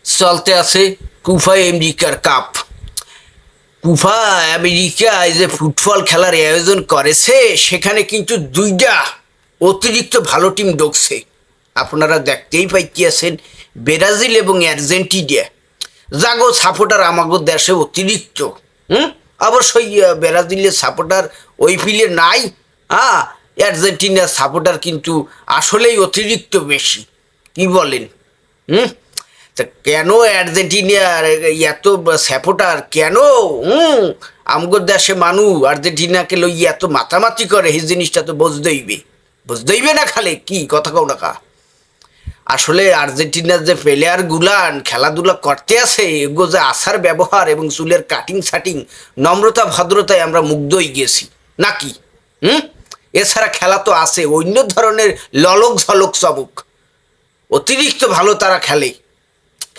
চলতে আছে কুফা আমেরিকার কাপ। কুফা আমেরিকায় যে ফুটবল খেলার আয়োজন করেছে সেখানে কিন্তু দুইটা অতিরিক্ত ভালো টিম ঢুকছে। আপনারা দেখতেই পাইতেছেন, ব্রাজিল এবং আর্জেন্টিনা। জাগো সাপোর্টার আমাগো দেশে অতিরিক্ত। অবশ্যই ব্রাজিলের সাপোর্টার ওই ফিলে নাই। হ্যাঁ, আর্জেন্টিনার সাপোর্টার কিন্তু আসলেই অতিরিক্ত বেশি। কি বলেন? তা কেন আর্জেন্টিনার এত সাপোর্টার কেন? আমগো দেশে মানুষ আর্জেন্টিনাকে লই এত মাতামাতি করে, এই জিনিসটা তো বুঝতেইবে না। খালে কি কথা কও না কা? আসলে আর্জেন্টিনার যে প্লেয়ার গুলান খেলাধুলা করতে আছে, এগো যে আসার ব্যবহার এবং চুলের কাটিং সাটিং, নম্রতা ভদ্রতায় আমরা মুগ্ধ হয়ে গেছি নাকি? এছাড়া খেলা তো আছে অন্য ধরনের ললক ঝলক চবক। অতিরিক্ত ভালো তারা খেলে।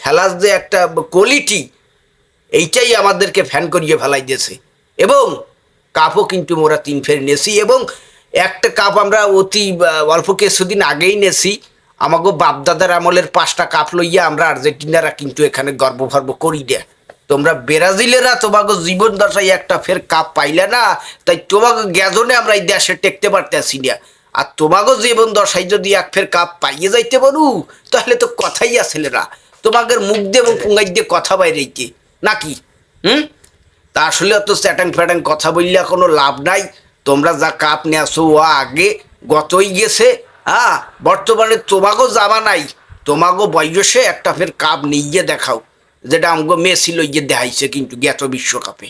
খেলার যে একটা কোয়ালিটি, এইটাই আমাদেরকে ফ্যান করিয়ে ফেলাই দিয়েছে। এবং কাপও কিন্তু মোরা 3 ফের নেছি, এবং একটা কাপ আমরা অতি অল্প কিছুদিন আগেই নেছি। আমাকে বাপদাদার আমলের 5টা কাপ লইয়া আমরা আর্জেন্টিনারা কিন্তু এখানে গর্বভর্ব করি না। তোমরা ব্রাজিলেরা তোমাকে জীবন দশায় একটা ফের কাপ পাইলে না, তাই তোমাকে গ্যাজনে আমরা এই দেশে টেকতে পারতেছি না। আর তোমাকে জীবন দশায় যদি এক ফের কাপ পাইয়ে যাইতে পারু, তাহলে তো কথাই আসলে না। তোমাদের মুখ দিয়ে এবং পুঙ্গাই দিয়ে কথা বাইরেইতে নাকি? তা আসলে অত চ্যাটাং ফ্যাটাং কথা বললে কোনো লাভ নাই। তোমরা যা কাপ নেছো ও আগে গতই গেছে। হ্যাঁ, বর্তমানে তোমাগো যাবা নাই, তোমাগো বয়সে একটা ফের কাপ নিয়ে দেখাও, যেটা আমগো মেসি লইয়ে দেখাইছে কিন্তু গেত বিশ্বকাপে।